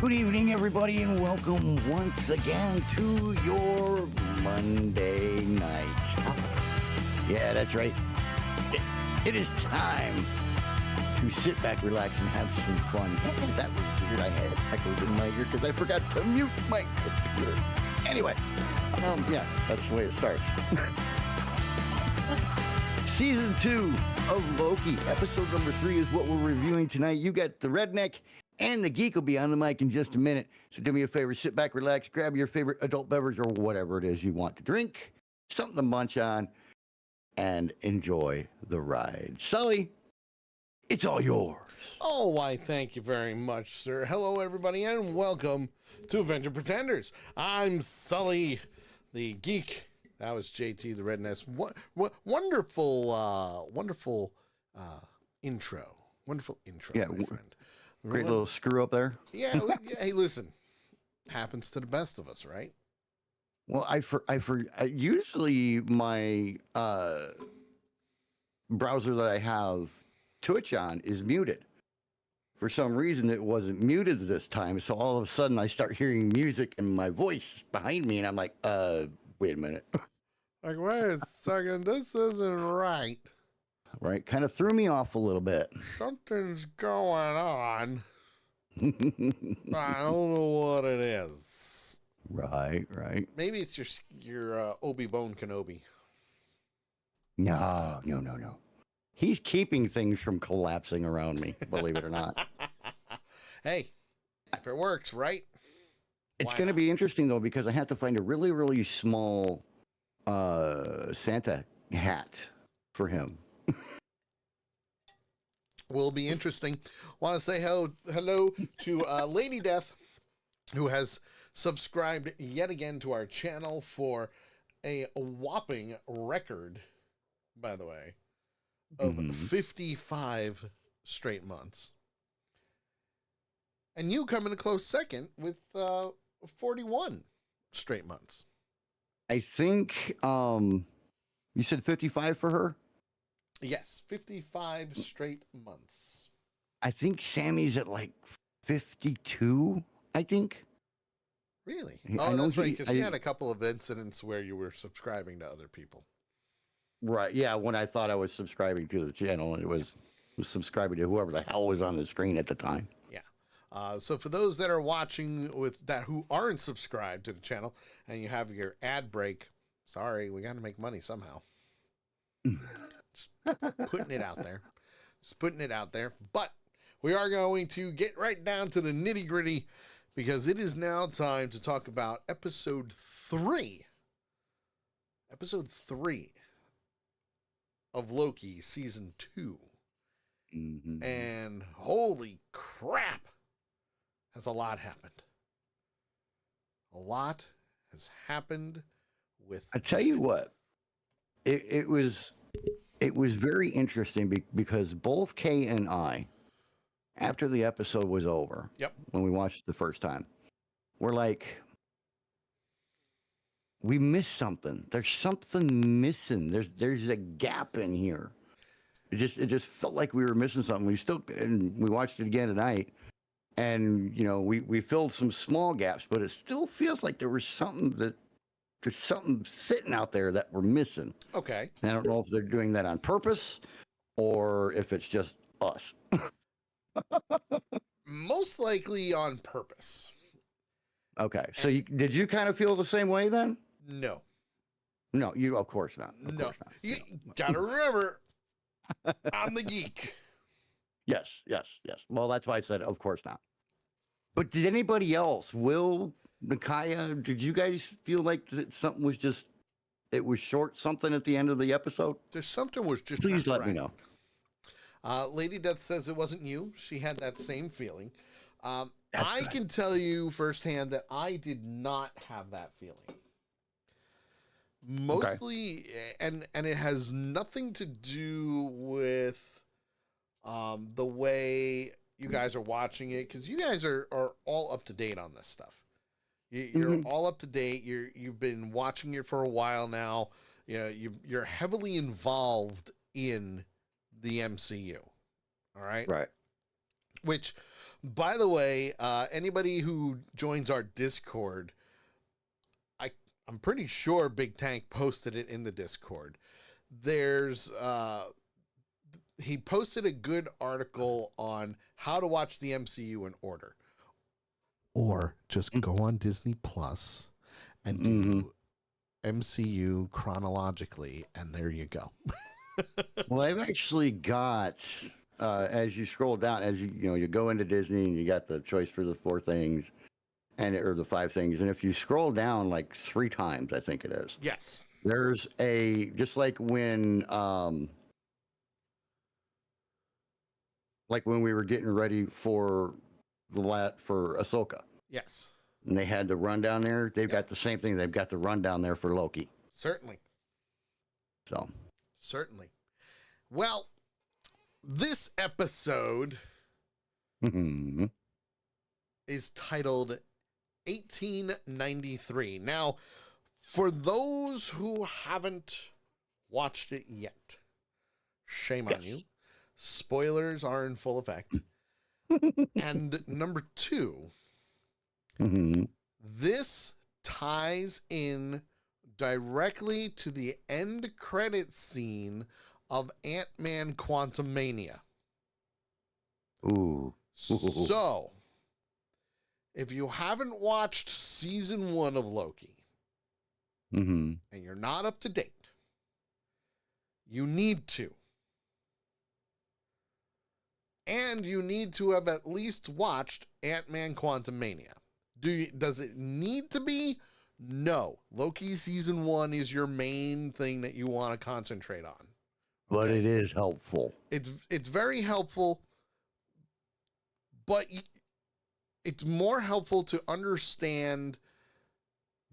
Good evening, everybody, and welcome once again to your Monday night. Yeah, that's right. It is time to sit back, relax, and have some fun. That was weird. I had echoes in my ear because I forgot to mute my computer. Anyway, yeah, that's the way it starts. Season 2 of Loki, episode number 3 is what we're reviewing tonight. You got the redneck and the geek will be on the mic in just a minute. So do me a favor, sit back, relax, grab your favorite adult beverage or whatever it is you want to drink, something to munch on, and enjoy the ride. Sully, it's all yours. Oh, why, thank you very much, sir. Hello, everybody, and welcome to Avenger Pretenders. I'm Sully, the geek. That was JT, the redness. Wonderful intro. Wonderful intro, Yeah, my friend. Great little screw up there. Yeah, hey, listen. Happens to the best of us, right? Well, usually my browser that I have Twitch on is muted. For some reason, it wasn't muted this time. So all of a sudden, I start hearing music and my voice behind me, and I'm like, wait a minute. Like, wait a second, this isn't right. Right, kind of threw me off a little bit. Something's going on. I don't know what it is. Right. Maybe it's your Obi-Wan Kenobi. No. He's keeping things from collapsing around me, believe it or not. Hey, if it works, right? It's going to be interesting, though, because I have to find a really, really small Santa hat for him. Will be interesting. Want to say hello to Lady Death, who has subscribed yet again to our channel for a whopping record, by the way, of 55 straight months. And you come in a close second with 41 straight months. I think you said 55 for her? Yes, 55 straight months. I think Sammy's at like 52, I think. Really? I know that's right, because you had a couple of incidents where you were subscribing to other people. Right, yeah, when I thought I was subscribing to the channel, and it was subscribing to whoever the hell was on the screen at the time. Yeah. So for those that are watching with that who aren't subscribed to the channel and you have your ad break, sorry, we got to make money somehow. Just putting it out there. But we are going to get right down to the nitty gritty because it is now time to talk about episode 3. Episode 3 of Loki season 2. Mm-hmm. And holy crap, has a lot happened. A lot has happened with... I tell you what, it was very interesting because both Kay and I, after the episode was over, when we watched it the first time, we're like, we missed something. There's something missing. There's a gap in here. It just felt like we were missing something. We watched it again tonight, and we filled some small gaps, but it still feels like there's something sitting out there that we're missing. Okay. And I don't know if they're doing that on purpose or if it's just us. Most likely on purpose. Okay. So did you kind of feel the same way then? No. No, you of course not. Of course not. You gotta remember, I'm the geek. Yes. Well, that's why I said of course not. But did anybody else, Will, Micaiah, did you guys feel like something was just, it was short something at the end of the episode? There's something was just Please not let me right. know. Lady Death says it wasn't you. She had that same feeling. That's I good. can tell you firsthand that I did not have that feeling. Mostly, and it has nothing to do with the way you guys are watching it, because you guys are all up to date on this stuff. You're all up to date. You've been watching it for a while now. You know, you're heavily involved in the MCU. All right. Right. Which, by the way, anybody who joins our Discord, I'm pretty sure Big Tank posted it in the Discord. There's he posted a good article on how to watch the MCU in order. Or just go on Disney Plus and do MCU chronologically, and there you go. Well, I've actually got, as you scroll down, as you go into Disney and you got the choice for the 4 things, or the 5 things, and if you scroll down like 3 times, I think it is. Yes. There's just like when we were getting ready for for Ahsoka. Yes. And they had the rundown there. They've got the same thing. They've got the rundown there for Loki. Certainly. So. Certainly. Well, this episode is titled 1893. Now, for those who haven't watched it yet, shame on you. Spoilers are in full effect. And number 2, this ties in directly to the end credit scene of Ant-Man Quantumania. Ooh. So, if you haven't watched season 1 of Loki, and you're not up to date, you need to. And you need to have at least watched Ant-Man Quantumania. Does it need to be? No. Loki season 1 is your main thing that you want to concentrate on. But it is helpful. It's very helpful, but it's more helpful to understand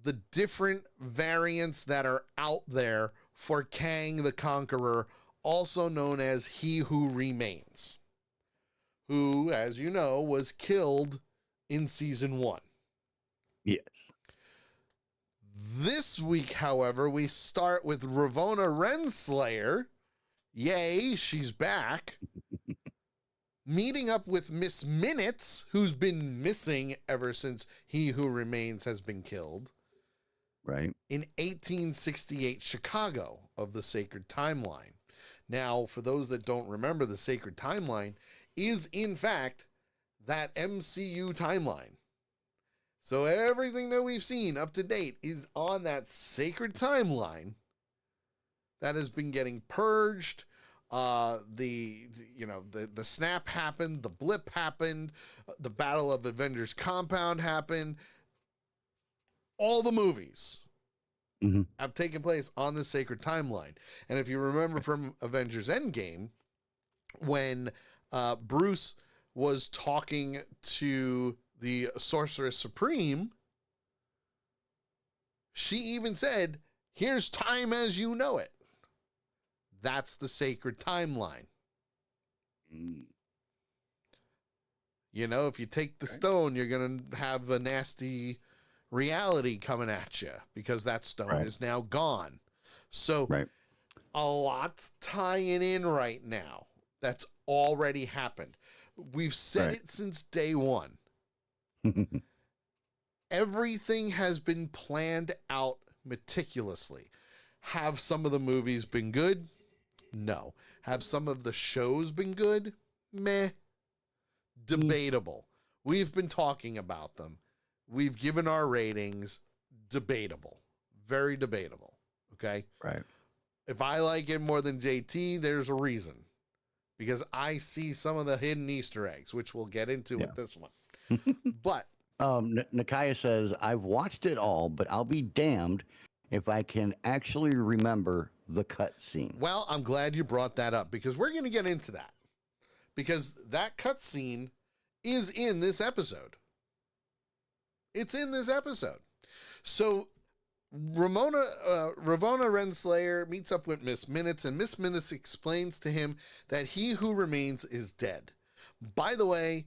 the different variants that are out there for Kang the Conqueror, also known as He Who Remains, who, as you know, was killed in season 1. Yes. This week, however, we start with Ravonna Renslayer. Yay, she's back. Meeting up with Miss Minutes, who's been missing ever since He Who Remains has been killed. Right. In 1868 Chicago of the Sacred Timeline. Now, for those that don't remember, the Sacred Timeline is, in fact, that MCU timeline. So everything that we've seen up to date is on that sacred timeline that has been getting purged. The snap happened, the blip happened, the Battle of Avengers Compound happened. All the movies have taken place on the sacred timeline. And if you remember from Avengers Endgame, when Bruce was talking to the Sorceress Supreme, she even said, "Here's time as you know it." That's the sacred timeline. You know, if you take the stone, you're going to have a nasty reality coming at you because that stone is now gone. So a lot's tying in right now that's already happened. We've said it since day one. Everything has been planned out meticulously. Have some of the movies been good? No. Have some of the shows been good? Meh. Debatable. We've been talking about them. We've given our ratings. Debatable. Very debatable. Okay? Right. If I like it more than JT, there's a reason. Because I see some of the hidden Easter eggs, which we'll get into with this one. But Nakaya says, I've watched it all, but I'll be damned if I can actually remember the cutscene. Well, I'm glad you brought that up because we're going to get into that. Because that cutscene is in this episode. It's in this episode. So Ravonna Renslayer meets up with Miss Minutes, and Miss Minutes explains to him that he who remains is dead. By the way,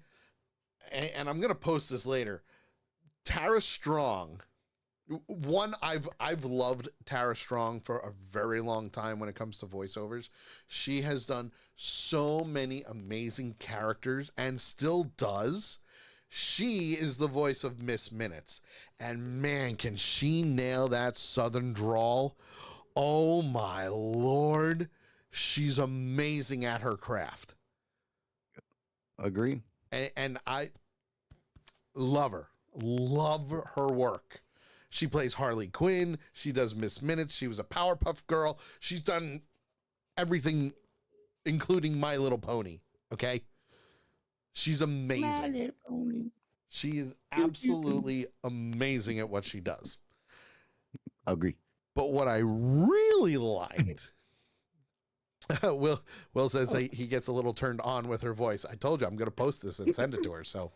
and I'm going to post this later, Tara Strong. One, I've loved Tara Strong for a very long time when it comes to voiceovers. She has done so many amazing characters and still does. She is the voice of Miss Minutes. And man, can she nail that southern drawl. Oh my Lord. She's amazing at her craft. Agree. And I love her. Love her work. She plays Harley Quinn. She does Miss Minutes. She was a Powerpuff Girl. She's done everything, including My Little Pony. Okay? She's amazing. My Little Pony. She is absolutely amazing at what she does. Agree. But what I really liked, Will says he gets a little turned on with her voice. I told you I'm going to post this and send it to her, so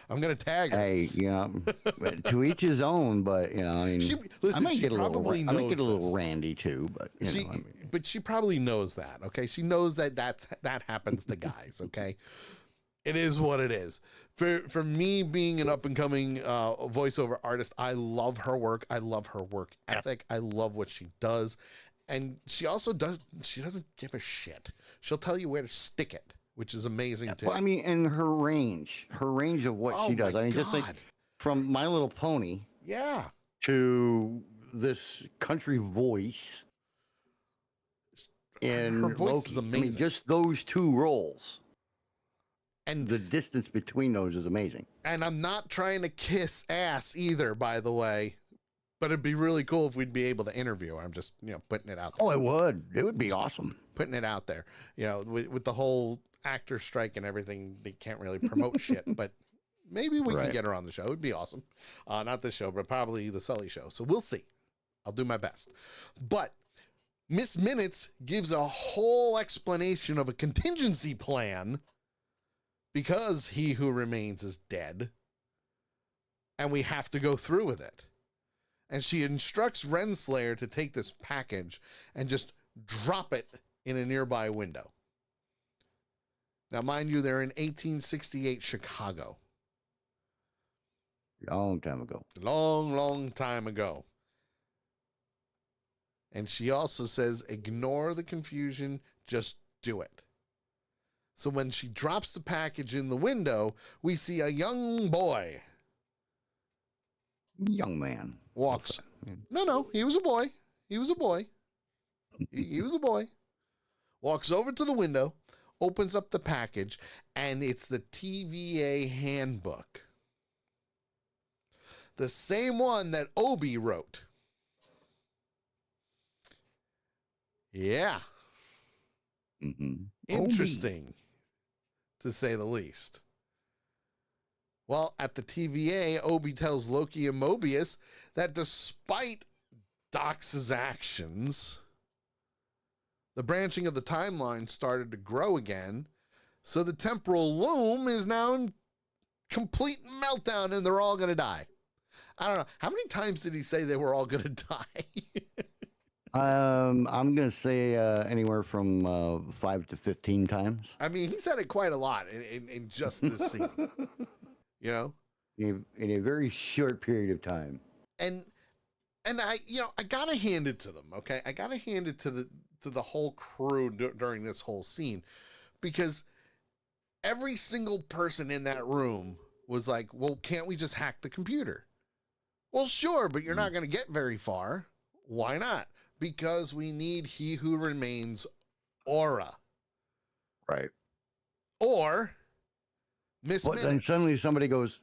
I'm going to tag her. Hey, to each his own, but I mean, I might get a little randy too, but but she probably knows that. Okay, she knows that happens to guys. Okay, it is what it is. For me being an up and coming voiceover artist, I love her work. I love her work ethic. I love what she does. And she also she doesn't give a shit. She'll tell you where to stick it, which is amazing too. Well, I mean, and her range of what she does. I mean, God. just like from My Little Pony, to this country voice in her voice Loki. is amazing. I mean, just those two roles. And the distance between those is amazing. And I'm not trying to kiss ass either, by the way. But it'd be really cool if we'd be able to interview her. I'm just, putting it out there. Oh, it would. It would be awesome. Putting it out there. With the whole actor strike and everything, they can't really promote shit. But maybe we can get her on the show. It'd be awesome. Not this show, but probably the Sully show. So we'll see. I'll do my best. But Miss Minutes gives a whole explanation of a contingency plan because he who remains is dead. And we have to go through with it. And she instructs Renslayer to take this package and just drop it in a nearby window. Now, mind you, they're in 1868 Chicago. Long time ago. Long, long time ago. And she also says, ignore the confusion, just do it. So when she drops the package in the window, we see a young boy. Young man. Walks. No, he was a boy. He was a boy. He was a boy. Walks over to the window, opens up the package, and it's the TVA handbook. The same one that Obi wrote. Yeah. Mm-hmm. Interesting, to say the least. Well, at the TVA, Obi tells Loki and Mobius that despite Dox's actions, the branching of the timeline started to grow again, so the temporal loom is now in complete meltdown and they're all going to die. I don't know. How many times did he say they were all going to die? I'm going to say anywhere from 5 to 15 times. I mean, he said it quite a lot in just this scene. In a very short period of time. And I gotta hand it to them. Okay. I gotta hand it to the whole crew during this whole scene, because every single person in that room was like, well, can't we just hack the computer? Well, sure, but you're not going to get very far. Why not? Because we need He Who Remains aura. Right. Or Miss Minutes. Then suddenly somebody goes,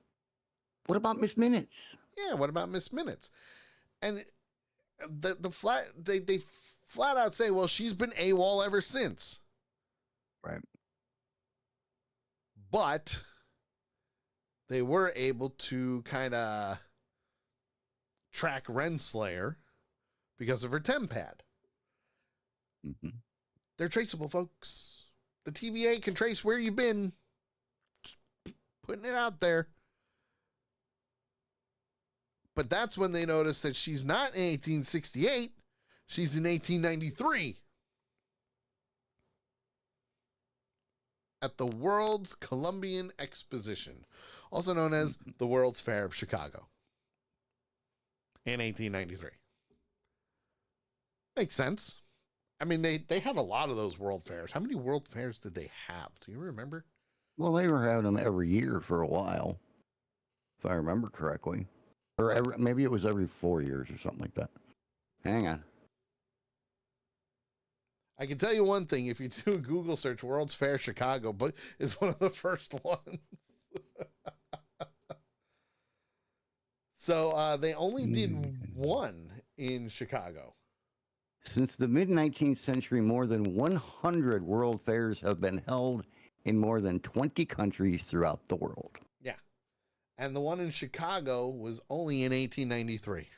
what about Miss Minutes? Yeah, what about Miss Minutes? And they flat out say, well, she's been AWOL ever since. Right. But they were able to kind of track Renslayer because of her tempad. Mm-hmm. They're traceable, folks. The TVA can trace where you've been. Just putting it out there. But that's when they noticed that she's not in 1868. She's in 1893. At the World's Columbian Exposition, also known as the World's Fair of Chicago, in 1893. Makes sense. I mean, they had a lot of those world fairs. How many world fairs did they have? Do you remember? Well, they were having them every year for a while, if I remember correctly. Or maybe it was every 4 years or something like that. Hang on. I can tell you one thing. If you do a Google search, World's Fair Chicago, but is one of the first ones. So they only did one in Chicago. Since the mid-19th century, more than 100 world fairs have been held in more than 20 countries throughout the world. Yeah. And the one in Chicago was only in 1893.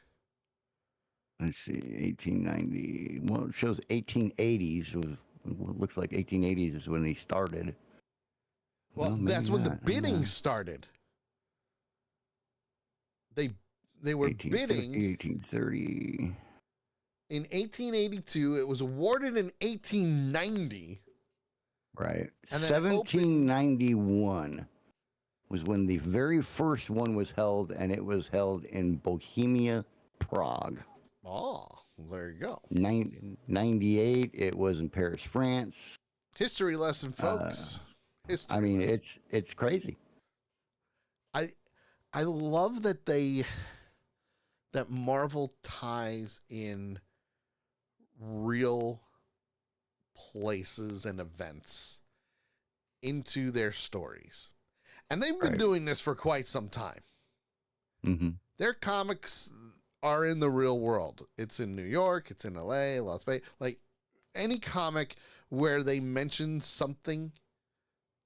Let's see, 1890. Well, it shows 1880s. Looks like 1880s is when they started. Well, that's when the bidding started. They were bidding 1830. in 1882. It was awarded in 1890. Right. And then 1791 was when the very first one was held, and it was held in Bohemia, Prague. Oh, there you go. 98, it was in Paris, France. History lesson, folks. History. I mean, it's crazy. I love that that Marvel ties in real places and events into their stories. And they've been doing this for quite some time. Mm-hmm. Their comics are in the real world. It's in New York, it's in LA, Las Vegas. Like any comic where they mention something,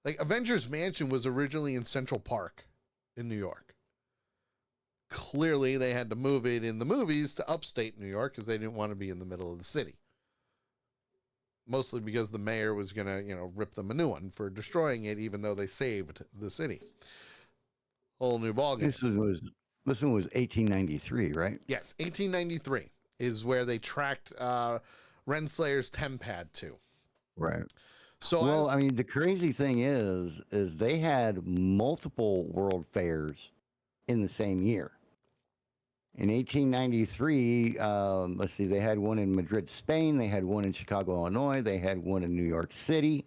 like Avengers Mansion was originally in Central Park in New York. Clearly, they had to move it in the movies to upstate New York because they didn't want to be in the middle of the city. Mostly because the mayor was going to, rip them a new one for destroying it, even though they saved the city. Whole new ballgame. This one was 1893, right? Yes, 1893 is where they tracked Renslayer's tempad to. Right. So, well, I mean, the crazy thing is they had multiple world fairs in the same year. In 1893, let's see, they had one in Madrid, Spain. They had one in Chicago, Illinois. They had one in New York City.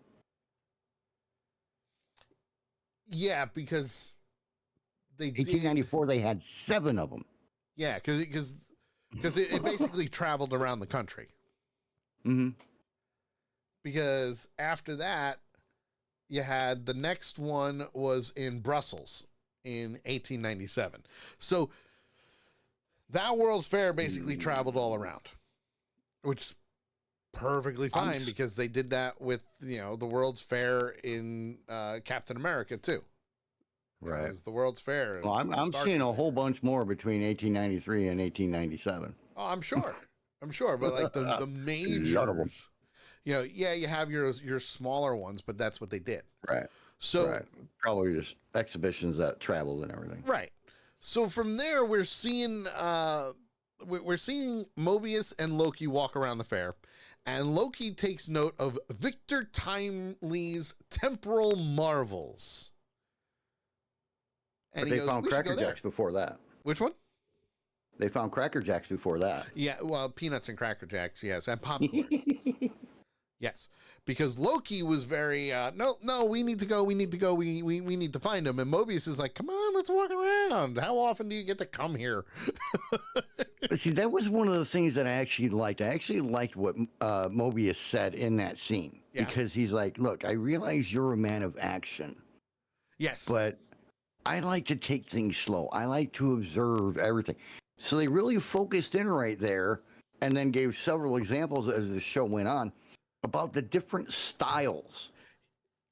Yeah, because they 1894, they had 7 of them. Yeah, because it basically traveled around the country. Mm-hmm. Because after that, you had the next one was in Brussels in 1897. So that World's Fair basically traveled all around, which is perfectly fine because they did that with, the World's Fair in Captain America too. Right. It was the World's Fair. Well, I'm seeing a whole bunch more between 1893 and 1897. Oh, I'm sure. But like the majors, you have your smaller ones, but that's what they did. Right. So probably just exhibitions that traveled and everything. Right. So from there, we're seeing Mobius and Loki walk around the fair, and Loki takes note of Victor Timely's temporal marvels. And they found Cracker Jacks before that. Which one? They found Cracker Jacks before that. Yeah, well, peanuts and Cracker Jacks, yes, and popcorn. Yes, because Loki was very, no, we need to go, we need to find him. And Mobius is like, come on, let's walk around. How often do you get to come here? But see, that was one of the things that I actually liked. I actually liked what Mobius said in that scene. Yeah. Because he's like, look, I realize you're a man of action. Yes. But I like to take things slow. I like to observe everything. So they really focused in right there and then gave several examples as the show went on about the different styles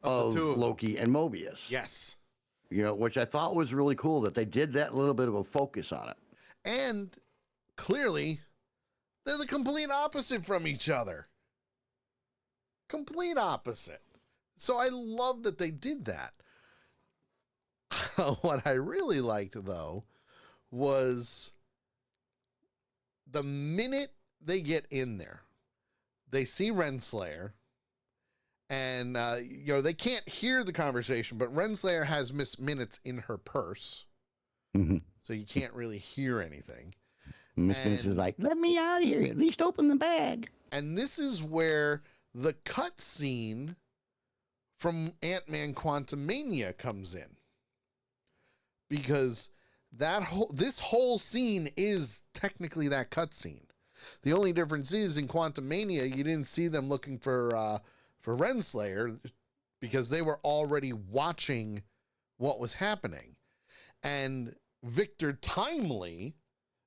of Loki and Mobius. Yes. which I thought was really cool that they did that little bit of a focus on it. And clearly, they're the complete opposite from each other. Complete opposite. So I love that they did that. What I really liked, though, was the minute they get in there, they see Renslayer, and, they can't hear the conversation, but Renslayer has Miss Minutes in her purse, so you can't really hear anything. Miss Minutes is like, let me out of here. At least open the bag. And this is where the cutscene from Ant-Man Quantumania comes in. Because this whole scene is technically that cutscene. The only difference is in Quantumania, you didn't see them looking for Renslayer because they were already watching what was happening. And Victor Timely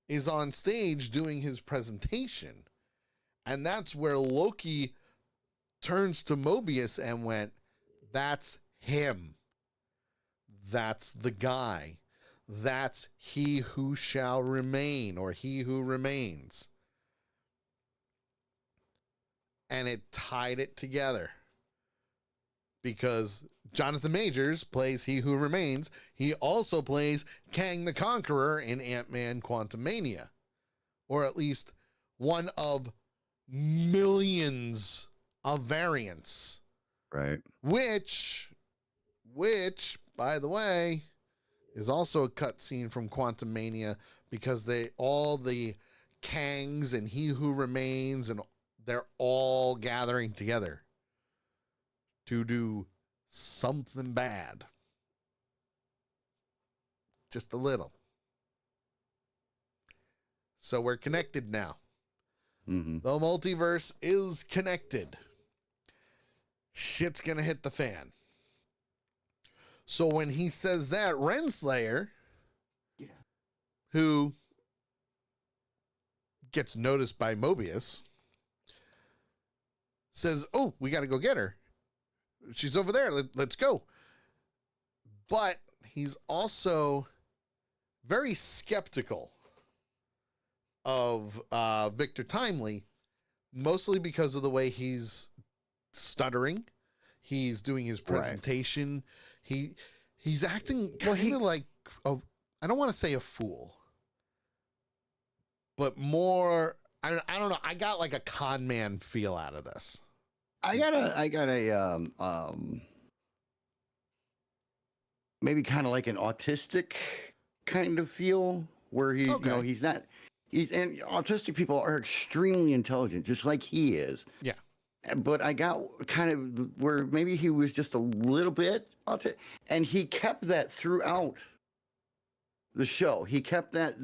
is on stage doing his presentation. And that's where Loki turns to Mobius and went, that's him. That's the guy. That's he who shall remain, or he who remains. And it tied it together. Because Jonathan Majors plays He Who Remains. He also plays Kang the Conqueror in Ant-Man Quantumania. Or at least one of millions of variants. Right. Which, by the way, is also a cutscene from Quantumania, because all the Kangs and He Who Remains, and they're all gathering together to do something bad. Just a little. So we're connected now. Mm-hmm. The multiverse is connected. Shit's gonna hit the fan. So when he says that, Renslayer, who gets noticed by Mobius, says, oh, we got to go get her. She's over there. Let's go. But he's also very skeptical of Victor Timely, mostly because of the way he's stuttering. He's doing his presentation. Right. He's acting kind of like I don't want to say a fool, but more, I don't know. I got like a con man feel out of this. I got a maybe kind of like an autistic kind of feel, where and autistic people are extremely intelligent, just like he is. Yeah. But I got kind of where maybe he was just a little bit autistic, and he kept that throughout the show. He kept that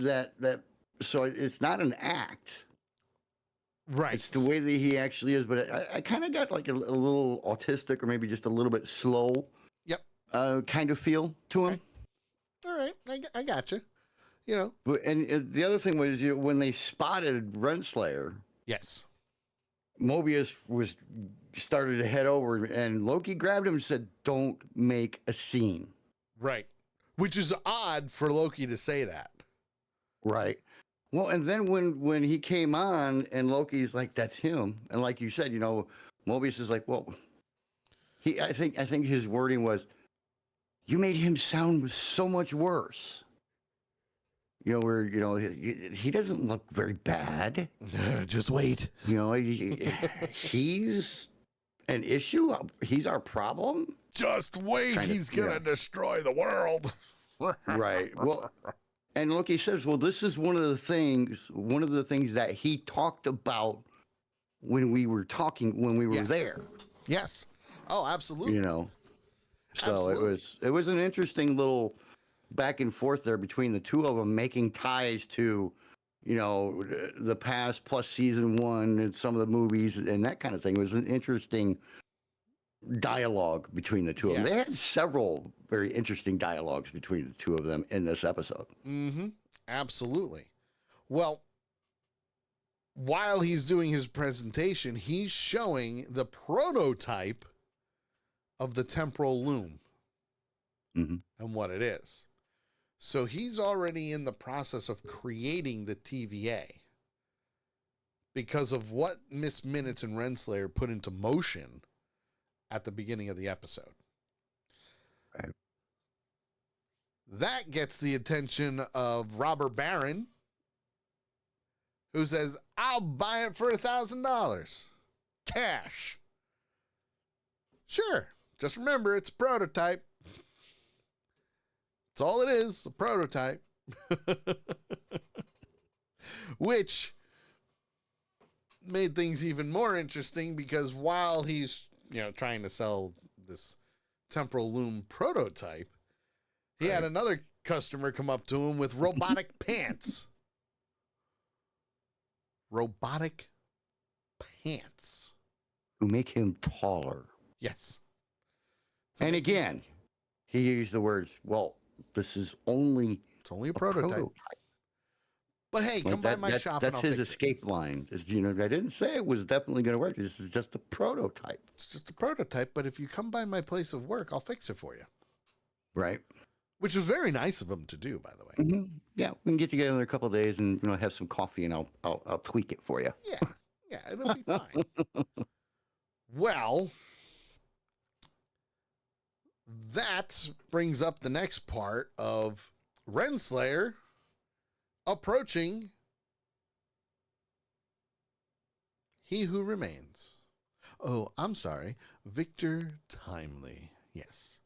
so it's not an act. Right. It's the way that he actually is, but I kind of got like a little autistic, or maybe just a little bit slow. Yep. Kind of feel to him. All right. I got you. You know. But, and the other thing was, when they spotted Renslayer. Yes. Mobius started to head over, and Loki grabbed him and said, "Don't make a scene." Right. Which is odd for Loki to say that. Right. Well, and then when he came on, and Loki's like, "That's him," and like you said, Mobius is like, "Well," I think his wording was, "You made him sound so much worse." Where he doesn't look very bad. Just wait. He's an issue. He's our problem. Just wait. He's gonna destroy the world. Right. Well. And Loki says, well, this is one of the things that he talked about when we were there. Yes. Oh, absolutely. So Absolutely. it was an interesting little back and forth there between the two of them, making ties to, the past plus season 1 and some of the movies and that kind of thing. It was an interesting dialogue between the two of them. They had several very interesting dialogues between the two of them in this episode. Mm-hmm. Absolutely. Well, while he's doing his presentation, he's showing the prototype of the temporal loom. Mm-hmm. and what it is. So he's already in the process of creating the TVA because of what Miss Minutes and Renslayer put into motion at the beginning of the episode. Right. That gets the attention of Robber Baron, who says, I'll buy it for $1,000. Cash. Sure. Just remember, it's a prototype. That's all it is, a prototype. Which made things even more interesting because while he's, trying to sell this temporal loom prototype, he had another customer come up to him with robotic pants. Robotic pants. To make him taller. Yes. And again, he used the words, well, this is only... It's only a prototype. But hey, come by my shop and I'll That's his fix it. escape line. I didn't say it was definitely going to work. This is just a prototype. It's just a prototype, but if you come by my place of work, I'll fix it for you. Right. Which was very nice of him to do, by the way. Mm-hmm. Yeah, we can get together in a couple of days and have some coffee, and I'll tweak it for you. Yeah, it'll be fine. Well, that brings up the next part of Renslayer approaching He Who Remains. Oh, I'm sorry, Victor Timely. Yes.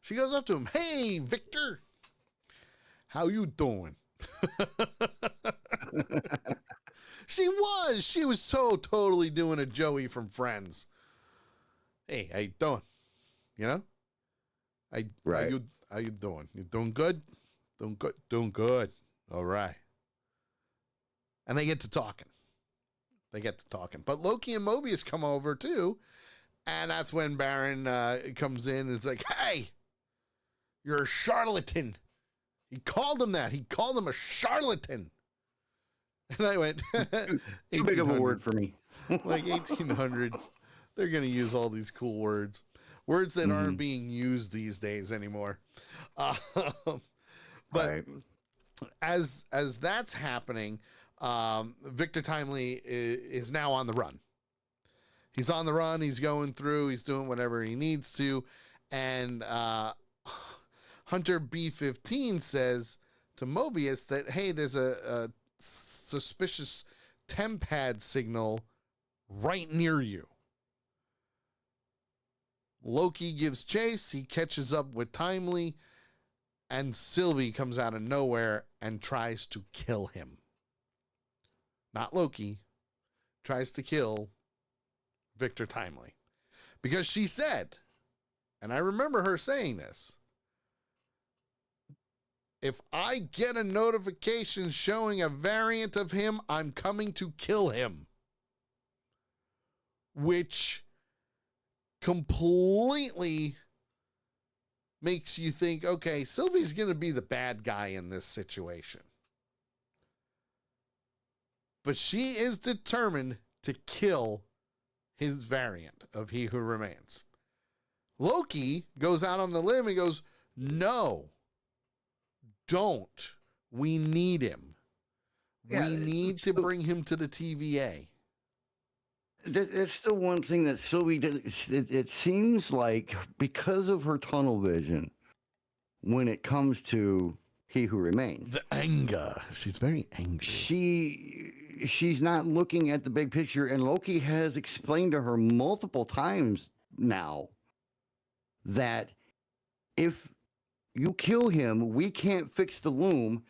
She goes up to him. Hey, Victor. How you doing? She was so totally doing a Joey from Friends. Hey, how you doing? Right. How you doing? You doing good? Doing good. All right. And they get to talking. But Loki and Mobius come over too. And that's when Baron comes in and is like, hey, you're a charlatan. He called him that. He called him a charlatan. And I went, Too big of a word for me. Like 1800s. They're going to use all these cool words. Words that aren't being used these days anymore. But right. as that's happening, Victor Timely is now on the run. He's on the run. He's going through. He's doing whatever he needs to. And Hunter B-15 says to Mobius that, hey, there's a suspicious tempad signal right near you. Loki gives chase. He catches up with Timely. And Sylvie comes out of nowhere and tries to kill him. Not Loki. Tries to kill Victor Timely. Because she said, and I remember her saying this, if I get a notification showing a variant of him, I'm coming to kill him. Which completely makes you think, okay, Sylvie's going to be the bad guy in this situation. But she is determined to kill his variant of He Who Remains. Loki goes out on the limb and goes, no, don't. We need him. Yeah, we need to bring him to the TVA. That's the one thing that Sylvie does. It seems like because of her tunnel vision, when it comes to He Who Remains, The anger. She's very angry. She's not looking at the big picture, and Loki has explained to her multiple times now that if you kill him, we can't fix the loom,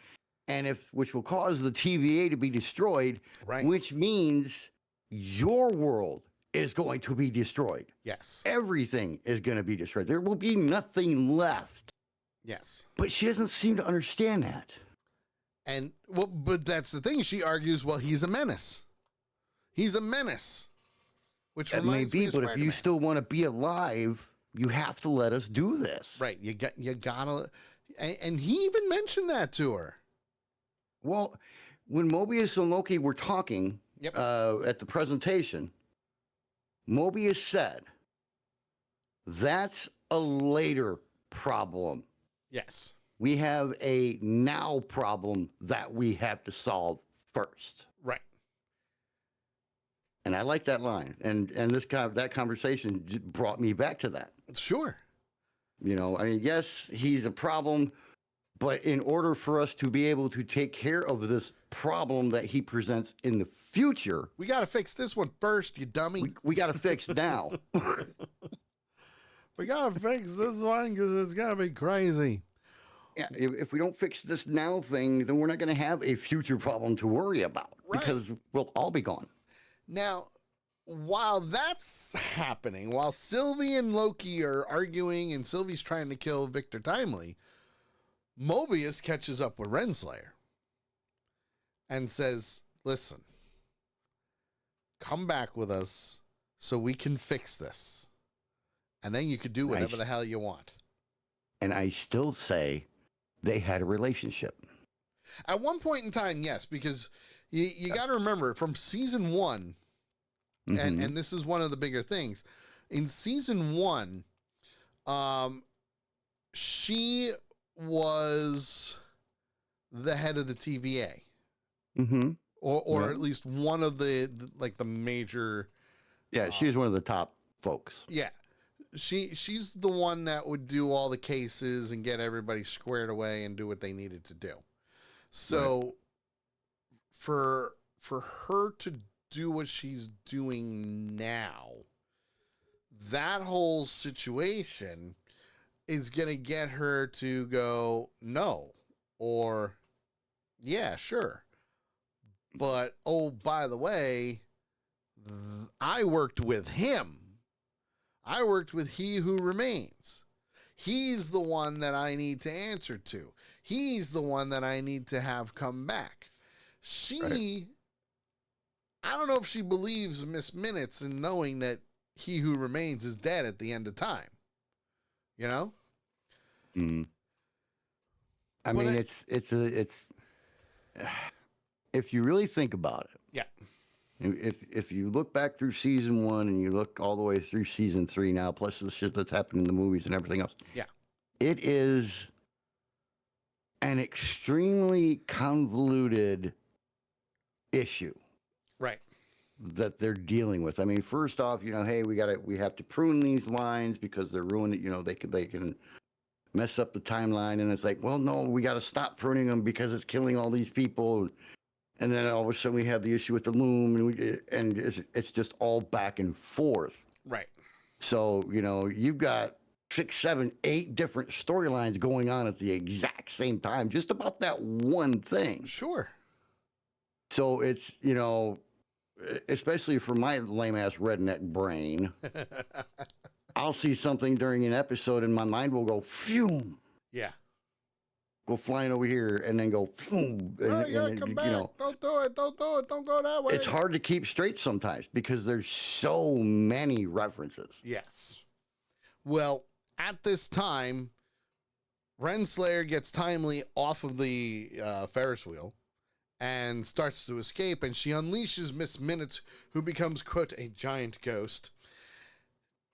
and which will cause the TVA to be destroyed, Right. which means your world is going to be destroyed. Yes. Everything is going to be destroyed. There will be nothing left. Yes. But she doesn't seem to understand that. And well, but that's the thing. She argues, well, he's a menace. He's a menace. Which That may reminds me be, of but if you Spider-Man. still want to be alive, you have to let us do this. Right. You gotta, and he even mentioned that to her. Well, when Mobius and Loki were talking Yep. at the presentation, Mobius said, that's a later problem. Yes. We have a now problem that we have to solve first. Right. And I like that line. And that conversation brought me back to that. Sure. You know, I mean, yes, he's a problem, but in order for us to be able to take care of this problem that he presents in the future, we got to fix this one first, you dummy. We got to fix now. We got to fix this one because it's going to be crazy. Yeah, if we don't fix this now thing, then we're not going to have a future problem to worry about because we'll all be gone. Now, while that's happening, while Sylvie and Loki are arguing and Sylvie's trying to kill Victor Timely, Mobius catches up with Renslayer and says, listen, come back with us so we can fix this. And then you could do whatever the hell you want. And I still say they had a relationship. At one point in time, yes, because you got to remember from season 1, and this is one of the bigger things. In season 1, she was the head of the TVA. Or at least one of the major. Yeah, she was one of the top folks. Yeah. She's the one that would do all the cases and get everybody squared away and do what they needed to do. So for her to do what she's doing now, that whole situation is going to get her to go, no, or yeah, sure. But, oh, by the way, I worked with him. I worked with He Who Remains. He's the one that I need to answer to. He's the one that I need to have come back. I don't know if she believes Miss Minutes in knowing that He Who Remains is dead at the end of time. You know? I mean, it's if you really think about it. Yeah. If you look back through season 1 and you look all the way through season 3 now, plus the shit that's happened in the movies and everything else. Yeah. It is an extremely convoluted issue. Right. That they're dealing with. I mean, first off, you know, hey, we have to prune these lines because they're ruining, you know, they can mess up the timeline. And it's like, well, no, we got to stop pruning them because it's killing all these people. And then all of a sudden we have the issue with the loom, and it's just all back and forth. Right. So, you know, you've got 6, 7, 8 different storylines going on at the exact same time, just about that one thing. Sure. So it's, you know, especially for my lame-ass redneck brain, I'll see something during an episode and my mind will go, phew. Yeah. Go flying over here and then go, phew. And, come back. You know, don't do it. Don't go that way. It's hard to keep straight sometimes because there's so many references. Yes. Well, at this time, Renslayer gets Timely off of the Ferris wheel and starts to escape, and she unleashes Miss Minutes, who becomes, quote, a giant ghost,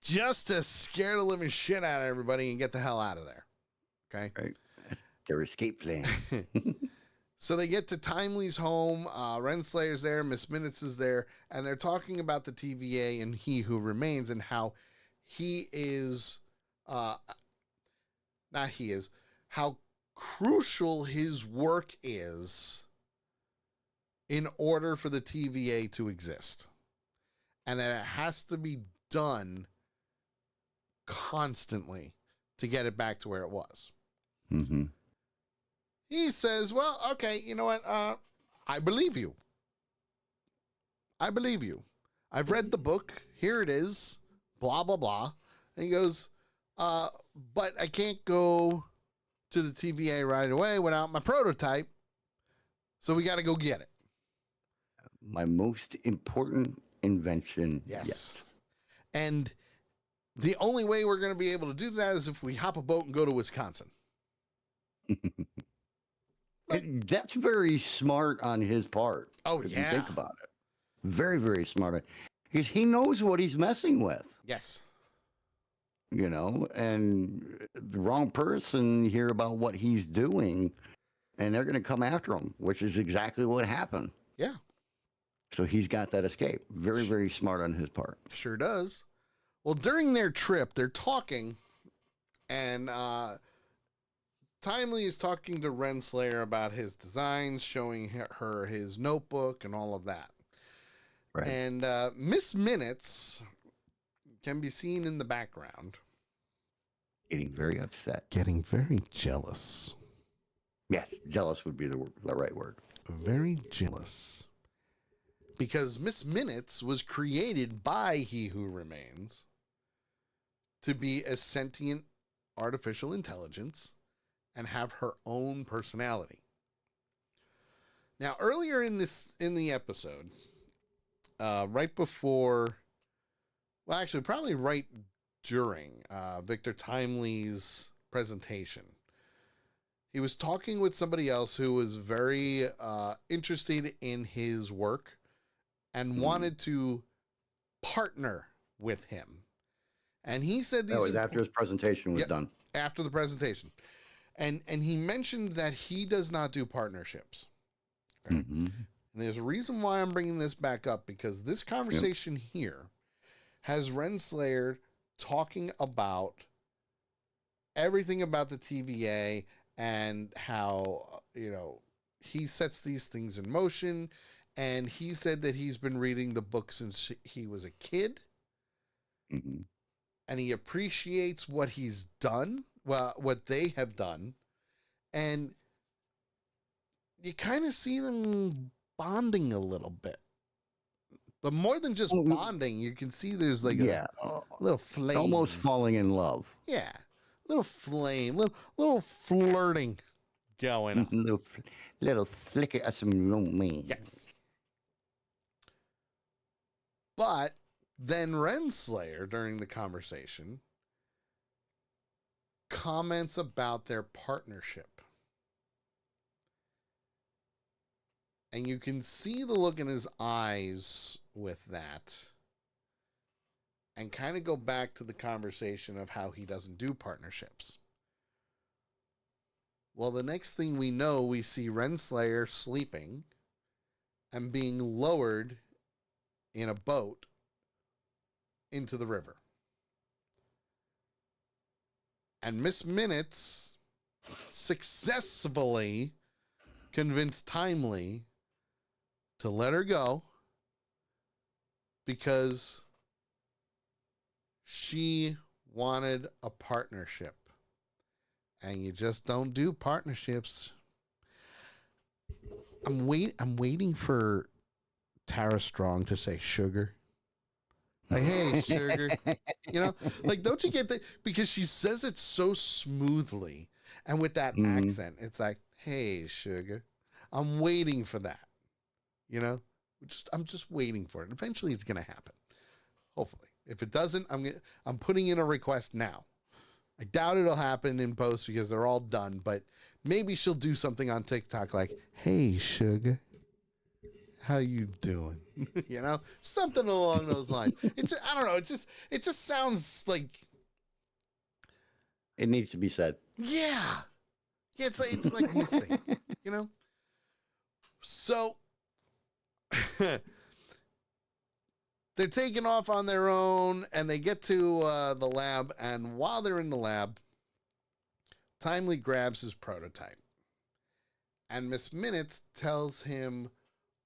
just to scare the living shit out of everybody and get the hell out of there. Okay? Right. Their escape plan. So they get to Timely's home. Renslayer's there. Miss Minutes is there. And they're talking about the TVA and He Who Remains and how he is, how crucial his work is in order for the TVA to exist. And that it has to be done constantly to get it back to where it was. Mm-hmm. He says, well, okay, you know what? I believe you. I believe you. I've read the book. Here it is. Blah, blah, blah. And he goes, but I can't go to the TVA right away without my prototype. So we got to go get it. My most important invention Yes. yet. And the only way we're going to be able to do that is if we hop a boat and go to Wisconsin. That's very smart on his part. Oh, if yeah. you think about it. Very, very smart. Because he knows what he's messing with. Yes. and the wrong person hear about what he's doing, and they're going to come after him, which is exactly what happened. Yeah. So he's got that escape. Very, very smart on his part. Sure does. Well, during their trip, they're talking, and Timely is talking to Renslayer about his designs, showing her his notebook and all of that. Right. And Miss Minutes can be seen in the background. Getting very upset. Getting very jealous. Yes, jealous would be the right word. Very jealous. Because Miss Minutes was created by He Who Remains to be a sentient artificial intelligence and have her own personality. Now, earlier in the episode, right before, well, actually, probably right during Victor Timely's presentation, he was talking with somebody else who was very interested in his work and wanted to partner with him. And he said these... That was after his presentation was done. After the presentation. And he mentioned that he does not do partnerships. Okay? And there's a reason why I'm bringing this back up, because this conversation here has Renslayer talking about everything about the TVA and how, he sets these things in motion. And he said that he's been reading the book since he was a kid. And he appreciates what he's done, well, what they have done. And you kind of see them bonding a little bit. But more than just bonding, you can see there's like a little flame. Almost falling in love. Yeah. Little flame, little flirting going on. little flicker of some romance. Yes. But then Renslayer, during the conversation, comments about their partnership. And you can see the look in his eyes with that. And kind of go back to the conversation of how he doesn't do partnerships. Well, the next thing we know, we see Renslayer sleeping and being lowered in a boat into the river. And Miss Minutes successfully convinced Timely to let her go because she wanted a partnership. And you just don't do partnerships. I'm waiting for Tara Strong to say sugar. Like, hey, sugar. Don't you get that? Because she says it so smoothly and with that accent. It's like, hey, sugar. I'm waiting for that. I'm just waiting for it. Eventually it's going to happen. Hopefully. If it doesn't, I'm putting in a request now. I doubt it'll happen in post because they're all done, but maybe she'll do something on TikTok like, hey, sugar. How you doing? Something along those lines. I don't know. It just sounds like it needs to be said. Yeah. It's like missing, So they're taking off on their own and they get to the lab. And while they're in the lab, Timely grabs his prototype and Miss Minutes tells him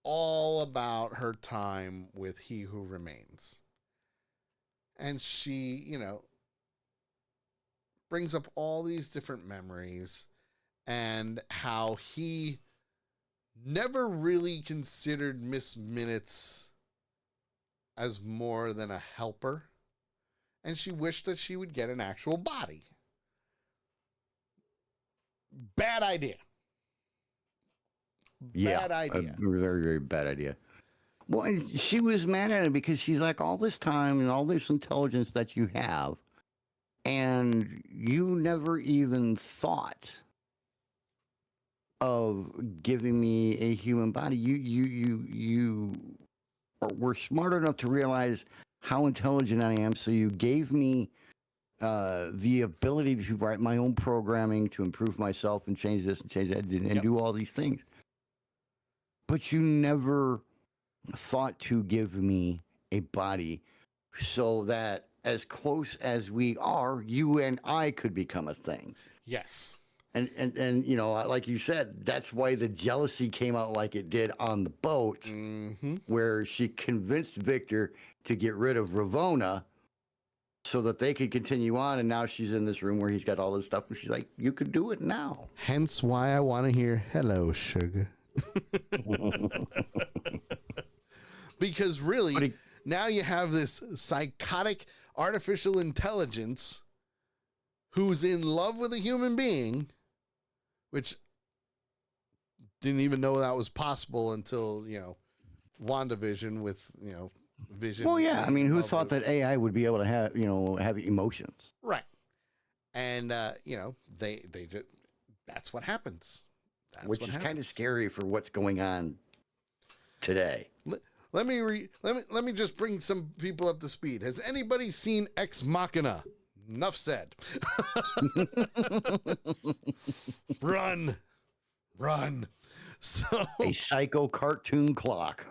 all about her time with He Who Remains. And she, brings up all these different memories and how he never really considered Miss Minutes as more than a helper. And she wished that she would get an actual body. Bad idea. Bad idea. A very, very bad idea. Well, and she was mad at it because she's like, all this time and all this intelligence that you have, and you never even thought of giving me a human body. You were smart enough to realize how intelligent I am, so you gave me the ability to write my own programming, to improve myself and change this and change that, and do all these things. But you never thought to give me a body so that as close as we are, you and I could become a thing. Yes. And you know, like you said, that's why the jealousy came out like it did on the boat, where she convinced Victor to get rid of Ravonna so that they could continue on. And now she's in this room where he's got all this stuff, and she's like, "You could do it now." Hence why I want to hear "Hello, sugar," because really, now you have this psychotic artificial intelligence who's in love with a human being, which didn't even know that was possible until, you know, WandaVision with, you know, Vision. Well, yeah. I mean, who thought that AI would be able to have, you know, have emotions? Right. And, you know, they just, that's what happens. Which is kind of scary for what's going on today. Let me just bring some people up to speed. Has anybody seen Ex Machina? Enough said. Run. So a psycho cartoon clock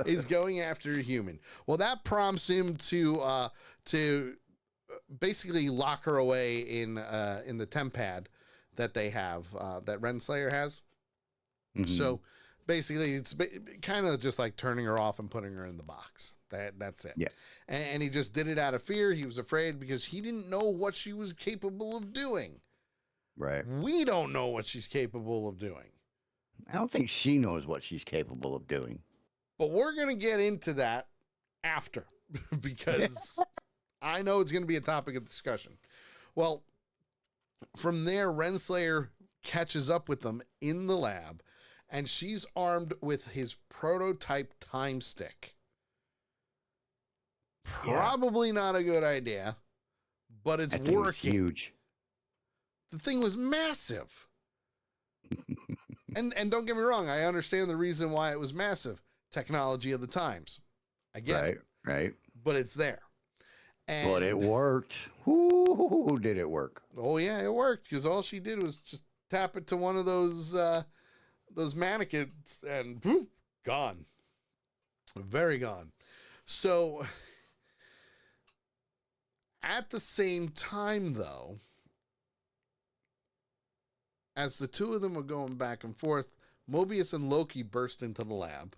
is going after a human. Well, that prompts him to basically lock her away in the temp pad that they have, that Renslayer has. So basically, it's kind of just like turning her off and putting her in the box. That's it. Yeah. And he just did it out of fear. He was afraid because he didn't know what she was capable of doing. Right. We don't know what she's capable of doing. I don't think she knows what she's capable of doing. But we're going to get into that after because I know it's going to be a topic of discussion. Well, from there, Renslayer catches up with them in the lab, and she's armed with his prototype time stick. Probably not a good idea, but it's working. Huge. The thing was massive. And don't get me wrong, I understand the reason why it was massive. Technology of the times. I get it. Right. But it's there. And, but it worked. Who did it work? Oh yeah, it worked because all she did was just tap it to one of those mannequins and poof, gone. Very gone. So at the same time, though, as the two of them were going back and forth, Mobius and Loki burst into the lab.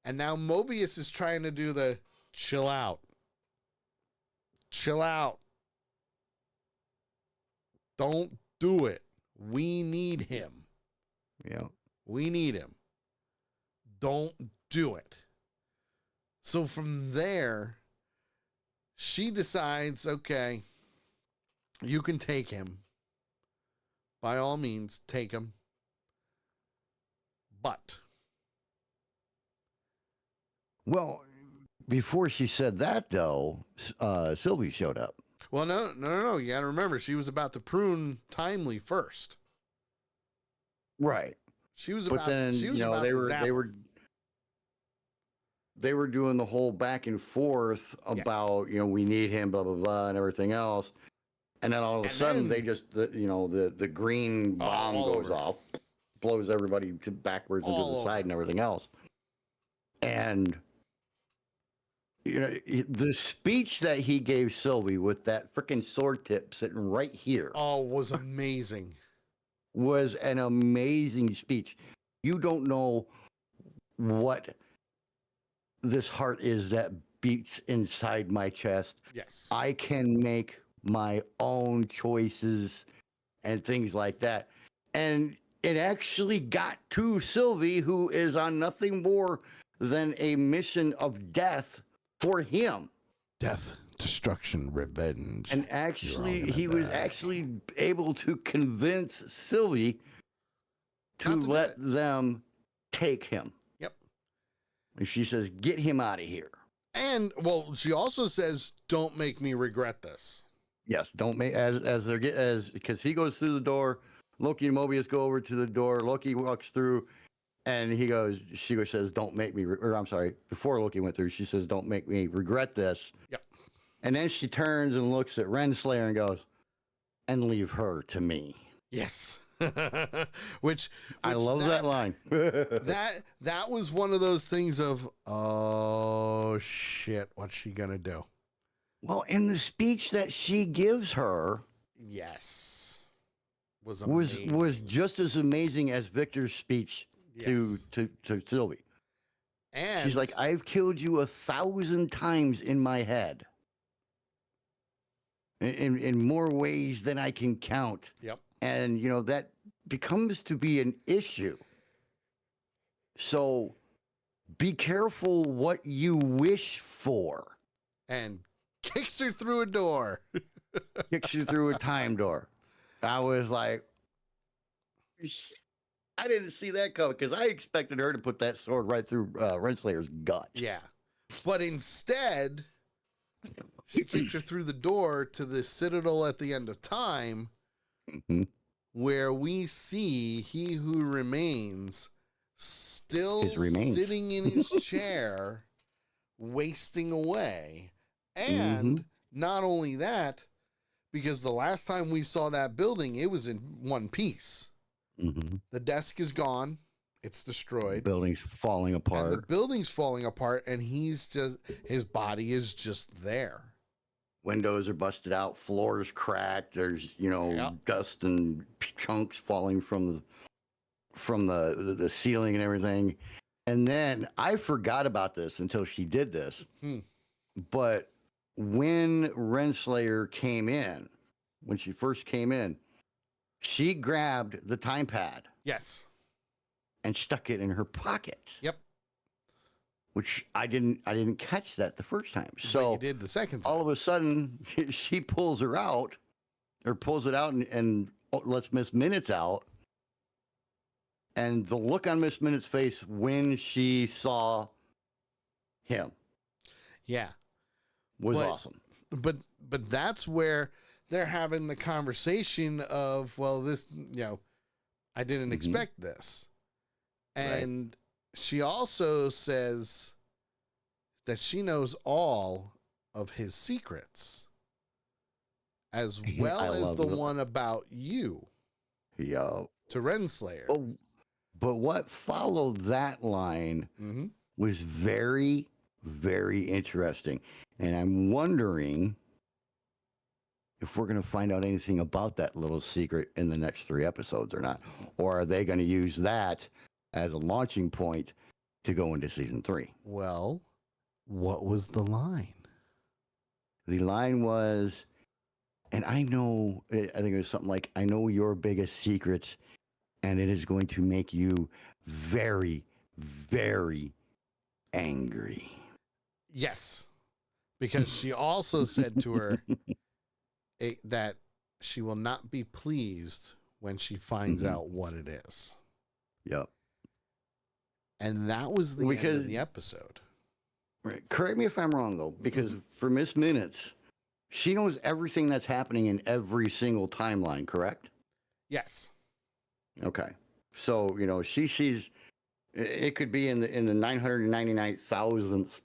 And now Mobius is trying to do the chill out. Chill out. Don't do it. We need him. Yeah. We need him. Don't do it. So from there, she decides, okay, you can take him. By all means, take him. But. Well, before she said that, though, Sylvie showed up. Well, no. You got to remember, she was about to prune Timely first. Right. She was but about. Then she was you know about they were doing the whole back and forth about you know we need him, blah blah blah, and everything else. And then all of a sudden, they just, the green bomb goes off, blows everybody backwards and to the side and everything else. And, you know, the speech that he gave Sylvie with that freaking sword tip sitting right here. Oh, was amazing. Was an amazing speech. You don't know what this heart is that beats inside my chest. Yes. I can make my own choices and things like that. And it actually got to Sylvie, who is on nothing more than a mission of death for him. Death, destruction, revenge. And actually, he was actually able to convince Sylvie to let them take him. Yep. And she says, get him out of here. And, well, she also says, don't make me regret this. Yes, don't make because he goes through the door. Loki and Mobius go over to the door. Loki walks through, and she says, "Don't make me." Or I'm sorry, before Loki went through, she says, "Don't make me regret this." Yep. And then she turns and looks at Renslayer and goes, "And leave her to me." Yes. which I love that line. that was one of those things of, oh shit, what's she gonna do? Well, in the speech that she gives her, Yes, was just as amazing as Victor's speech to Sylvie. And she's like, "I've killed you 1,000 times in my head, in more ways than I can count." Yep. And that becomes to be an issue. So be careful what you wish for. And kicks her through a door. Kicks you through a time door. I was like, I didn't see that coming because I expected her to put that sword right through Renslayer's gut. Yeah. But instead, she kicked her through the door to the Citadel at the end of time, where we see he who remains still sitting in his chair, wasting away. And not only that, because the last time we saw that building, it was in one piece. The desk is gone. It's destroyed. The building's falling apart. And the building's falling apart, and his body is just there. Windows are busted out. Floors cracked. There's, dust and chunks falling from the ceiling and everything. And then I forgot about this until she did this. But when Renslayer came in, when she first came in, she grabbed the time pad. Yes. And stuck it in her pocket. Yep. Which I didn't catch that the first time. So you did the second time. All of a sudden, she pulls it out and lets Miss Minutes out. And the look on Miss Minutes' face when she saw him. Yeah. Was awesome. But that's where they're having the conversation of, well, this, I didn't expect this. And she also says that she knows all of his secrets, as well as the one about you. Yeah. To Renslayer. But what followed that line was very, very interesting. And I'm wondering if we're going to find out anything about that little secret in the next 3 episodes or not. Or are they going to use that as a launching point to go into season 3? Well, what was the line? The line was, and I think it was something like, "I know your biggest secrets, and it is going to make you very, very angry." Yes. Because she also said to her that she will not be pleased when she finds out what it is. Yep. And that was the end of the episode. Right. Correct me if I'm wrong, though, because for Miss Minutes, she knows everything that's happening in every single timeline, correct? Yes. Okay. So, she sees, it could be in the 999,000th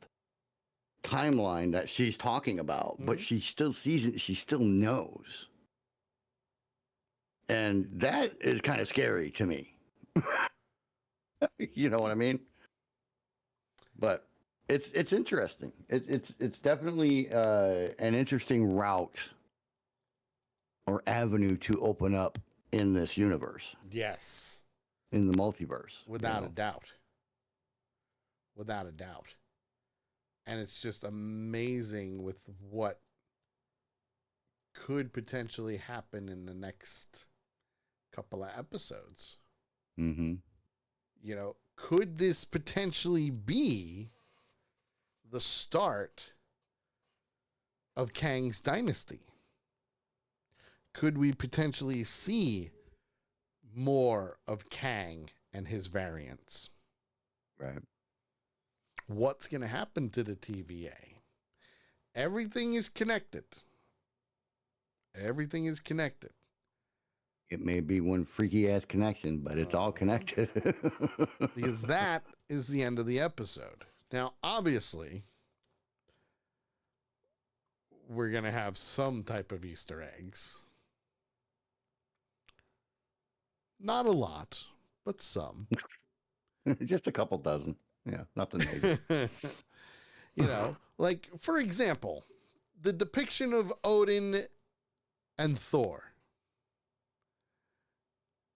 timeline that she's talking about, but she still sees it. She still knows. And that is kind of scary to me. You know what I mean? But it's interesting. It's definitely an interesting route or avenue to open up in this universe. Yes. In the multiverse. Without a doubt. Without a doubt. And it's just amazing with what could potentially happen in the next couple of episodes. Could this potentially be the start of Kang's dynasty? Could we potentially see more of Kang and his variants? Right. What's going to happen to the TVA? Everything is connected. Everything is connected. It may be one freaky ass connection, but it's all connected. Because that is the end of the episode. Now, obviously, we're going to have some type of Easter eggs. Not a lot, but some. Just a couple dozen. Yeah, nothing major. You know, like, for example, the depiction of Odin and Thor.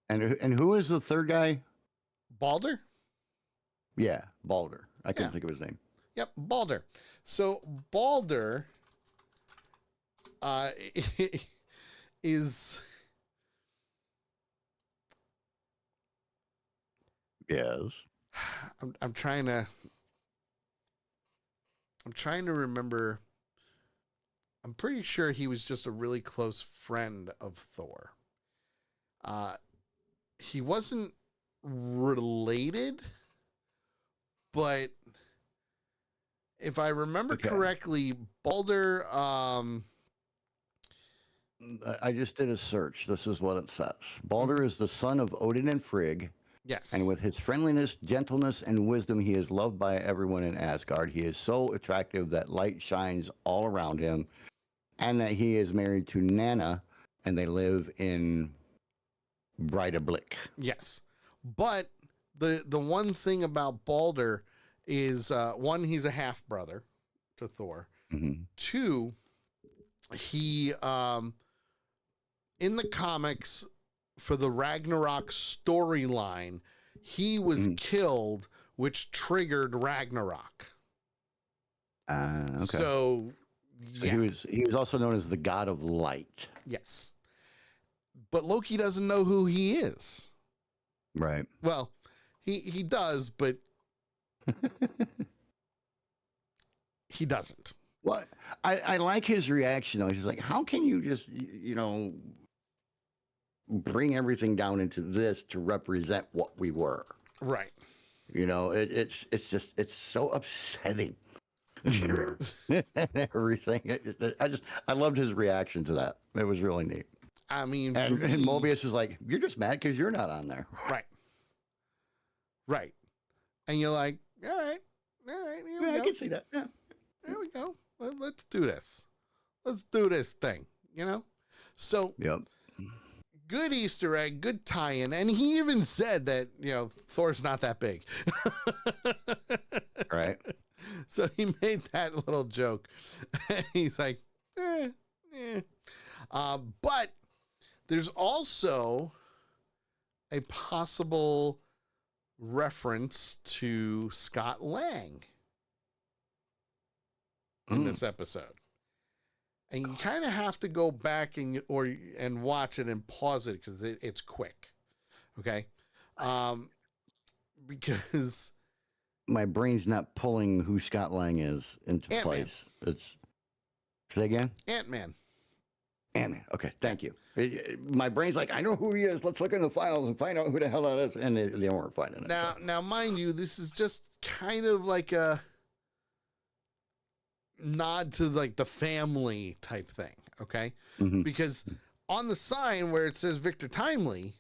And who is the third guy? Balder? Yeah, Balder. I couldn't think of his name. Yep, Balder. So Balder is... Yes. I'm trying to remember. I'm pretty sure he was just a really close friend of Thor. He wasn't related, but if I remember correctly, Balder. I just did a search. This is what it says. Balder is the son of Odin and Frigg. Yes. And with his friendliness, gentleness, and wisdom, he is loved by everyone in Asgard. He is so attractive that light shines all around him, and that he is married to Nanna, and they live in Breidablik. Yes. But the one thing about Balder is, one, he's a half brother to Thor. Mm-hmm. Two, he in the comics, for the Ragnarok storyline, he was killed, which triggered Ragnarok. Okay. So yeah. He was also known as the god of light. Yes. But Loki doesn't know who he is. Right. Well, he does, but he doesn't. What? I like his reaction though. He's like, how can you just, bring everything down into this to represent what we were? Right. It's so upsetting. Everything. I loved his reaction to that. It was really neat. I mean, and Mobius is like, you're just mad because you're not on there. Right. And you're like, all right, here we go. I can see that. Yeah. There we go. Let's do this. Let's do this thing, So, yep. Good Easter egg, good tie-in. And he even said that, Thor's not that big. Right. So he made that little joke. He's like, but there's also a possible reference to Scott Lang in this episode. And you kind of have to go back and watch it and pause it because it's quick. Okay. Because my brain's not pulling who Scott Lang is into Ant-Man. place. It's say again? Ant-Man. Ant-Man. Okay, thank you. My brain's like, I know who he is. Let's look in the files and find out who the hell that is. And they weren't finding it. Now, mind you, this is just kind of like a nod to like the family type thing. Okay. Mm-hmm. Because on the sign where it says Victor Timely,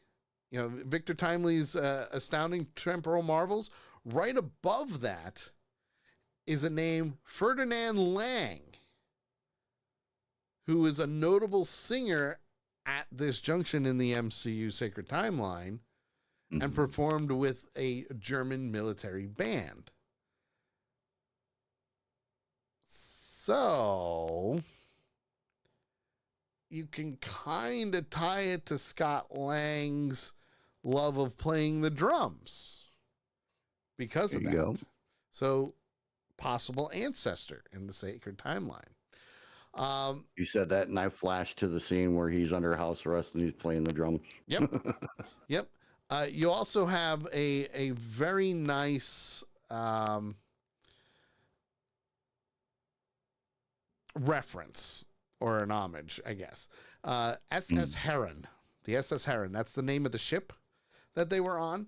Victor Timely's Astounding Temporal Marvels, right above that is a name, Ferdinand Lang, who is a notable singer at this junction in the MCU Sacred Timeline and performed with a German military band. So you can kind of tie it to Scott Lang's love of playing the drums because of that. Go. So possible ancestor in the Sacred Timeline. You said that, and I flashed to the scene where he's under house arrest and he's playing the drums. Yep. Yep. You also have a very nice reference or an homage, I guess. SS Heron. The SS Heron. That's the name of the ship that they were on.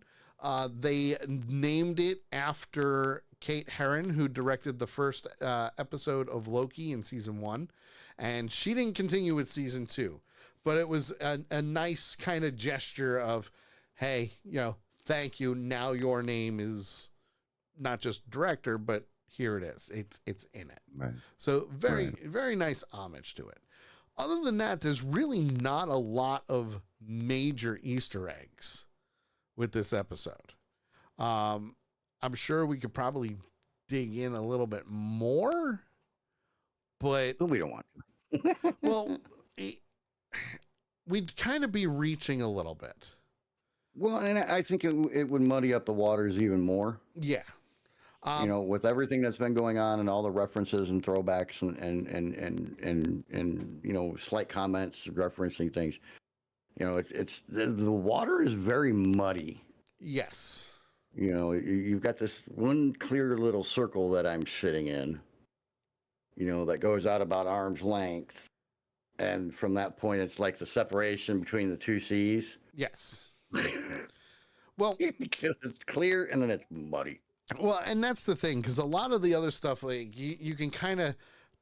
They named it after Kate Herron, who directed the first episode of Loki in season 1. And she didn't continue with season 2. But it was a nice kind of gesture of, hey, thank you. Now your name is not just director, but here it is. It's in it. Right. So very, Right. very nice homage to it. Other than that, there's really not a lot of major Easter eggs with this episode. I'm sure we could probably dig in a little bit more, but But we don't want to. well, we'd kind of be reaching a little bit. Well, and I think it would muddy up the waters even more. Yeah. With everything that's been going on and all the references and throwbacks and slight comments referencing things, it's the water is very muddy. Yes. You've got this one clear little circle that I'm sitting in, that goes out about arm's length. And from that point, it's like the separation between the two seas. Yes. Well, because it's clear and then it's muddy. Well, and that's the thing, because a lot of the other stuff, like you can kind of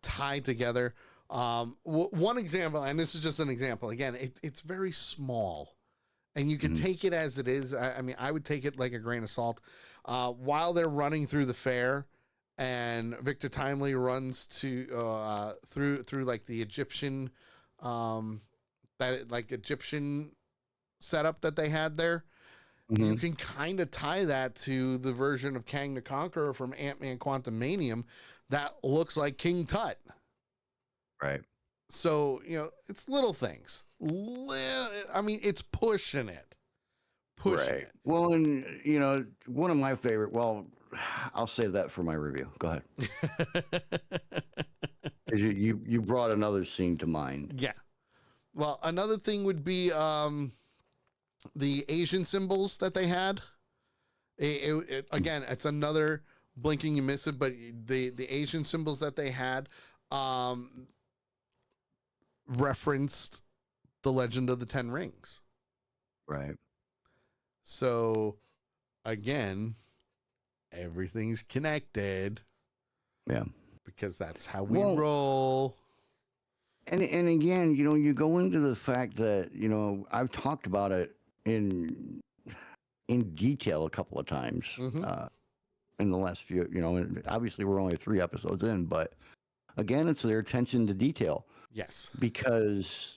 tie together. One example, and this is just an example. Again, it's very small, and you can take it as it is. I mean, I would take it like a grain of salt. While they're running through the fair, and Victor Timely runs to through like the Egyptian Egyptian setup that they had there. You can kind of tie that to the version of Kang the Conqueror from Ant-Man Quantumanium that looks like King Tut. Right. So, it's little things. I mean, it's pushing it. Pushing it. Well, and, one of my favorite, I'll save that for my review. Go ahead. 'Cause you brought another scene to mind. Yeah. Well, another thing would be the Asian symbols that they had. Again, it's another blinking you miss it, but the Asian symbols that they had referenced the Legend of the Ten Rings. Right. So, again, everything's connected. Yeah. Because that's how we roll. And again, you go into the fact that, I've talked about it in detail a couple of times in the last few, and obviously we're only 3 episodes in, but again, it's their attention to detail. Yes. Because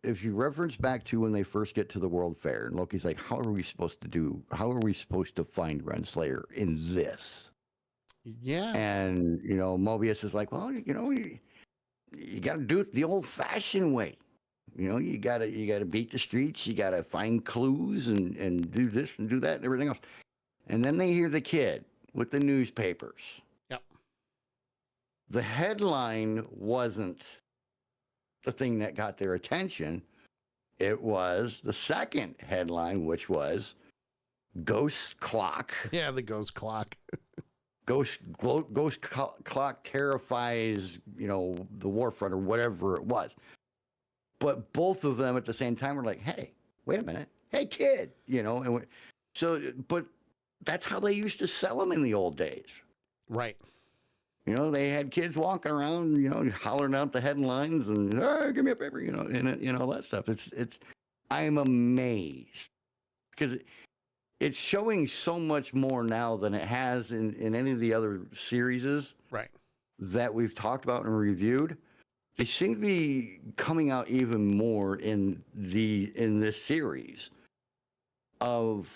if you reference back to when they first get to the World Fair, and Loki's like, how are we supposed to find Renslayer in this? Yeah. And, Mobius is like, well, you got to do it the old-fashioned way. You gotta beat the streets. You gotta find clues and do this and do that and everything else. And then they hear the kid with the newspapers. Yep. The headline wasn't the thing that got their attention. It was the second headline, which was Ghost Clock. Yeah, the Ghost Clock. Ghost Clock terrifies, the war front or whatever it was. But both of them at the same time were like, hey, wait a minute. Hey, kid, but that's how they used to sell them in the old days. Right. They had kids walking around, hollering out the headlines and, hey, give me a paper, and all that stuff. I'm amazed because it's showing so much more now than it has in any of the other series that we've talked about and reviewed. They seem to be coming out even more in this series of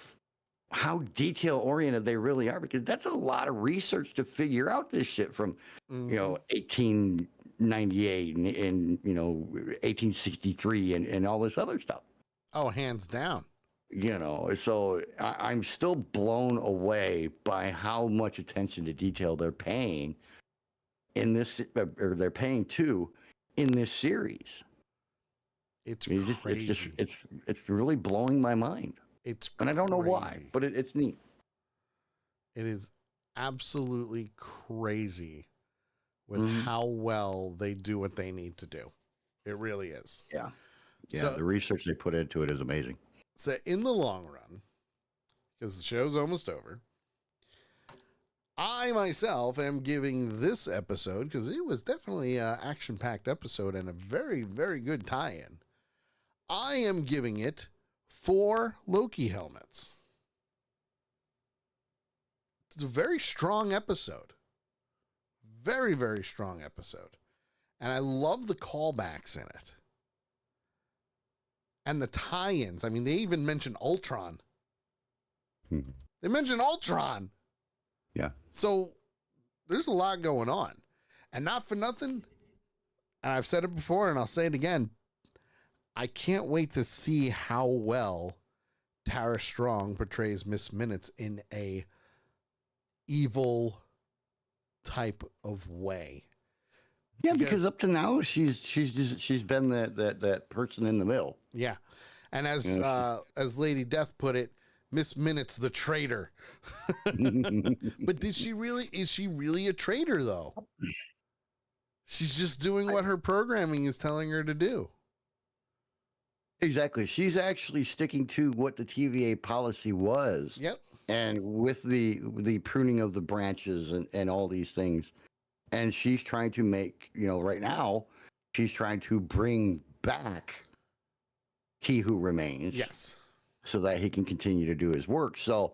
how detail oriented they really are, because that's a lot of research to figure out this shit from 1898 and 1863 and all this other stuff. Oh, hands down. So I'm still blown away by how much attention to detail they're paying in this, or they're paying to in this series. It's crazy. It's really blowing my mind. It's crazy. And I don't know why, but it's neat. It is absolutely crazy with how well they do what they need to do. It really is. Yeah. Yeah. So, the research they put into it is amazing. So in the long run, because the show's almost over, I myself am giving this episode, because it was definitely an action-packed episode and a very, very good tie-in. I am giving it 4 Loki helmets. It's a very strong episode. Very, very strong episode. And I love the callbacks in it. And the tie-ins. I mean, they even mentioned Ultron. They mentioned Ultron. Yeah. So there's a lot going on. And not for nothing, and I've said it before and I'll say it again, I can't wait to see how well Tara Strong portrays Miss Minutes in a evil type of way. Yeah, because up to now she's been that person in the middle. Yeah. And as Lady Death put it, Miss Minutes the traitor. But is she really a traitor though? She's just doing what her programming is telling her to do. Exactly. She's actually sticking to what the TVA policy was. Yep. And with the pruning of the branches and all these things. And she's trying to make, right now, she's trying to bring back He Who Remains. Yes. So that he can continue to do his work. So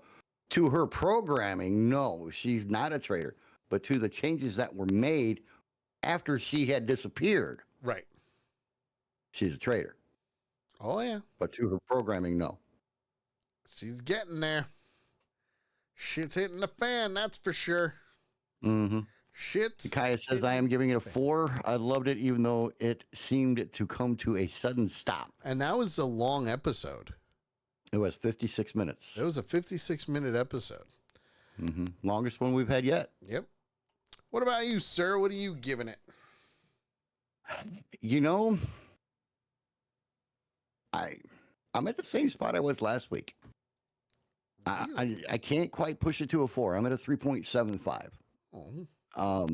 to her programming, no, she's not a traitor. But to the changes that were made after she had disappeared. Right. She's a traitor. Oh, yeah. But to her programming, no. She's getting there. Shit's hitting the fan, that's for sure. Mm-hmm. Shit's. Kaya says, I am giving it a 4. I loved it, even though it seemed to come to a sudden stop. And that was a long episode. It was 56 minutes. It was a 56-minute episode. Mm-hmm. Longest one we've had yet. Yep. What about you, sir? What are you giving it? I'm at the same spot I was last week. Really? I can't quite push it to a 4. I'm at a 3.75. Oh.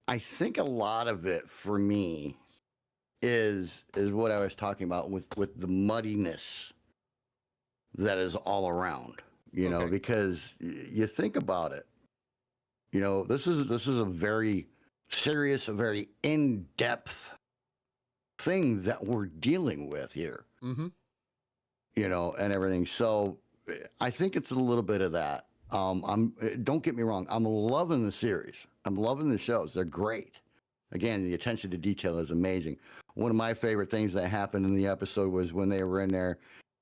I think a lot of it for me is what I was talking about with the muddiness that is all around, Okay. because you think about it, this is a very serious, a very in-depth thing that we're dealing with here, Mm-hmm. and everything. So I think it's a little bit of that. Don't get me wrong. I'm loving the series. I'm loving the shows. They're great. Again, the attention to detail is amazing. One of my favorite things that happened in the episode was when they were in there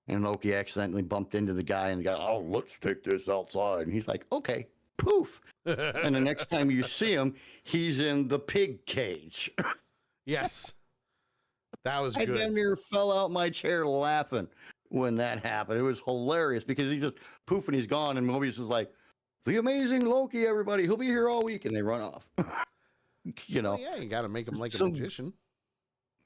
and Loki accidentally bumped into the guy and the guy, oh, let's take this outside. And he's like, okay, poof. And the next time you see him, he's in the pig cage. Yes. That was I good. damn near fell out my chair laughing when that happened. It was hilarious because he just poof and he's gone. And Mobius is like, the amazing Loki, everybody. He'll be here all week. And they run off. Well, yeah, you got to make him like a magician.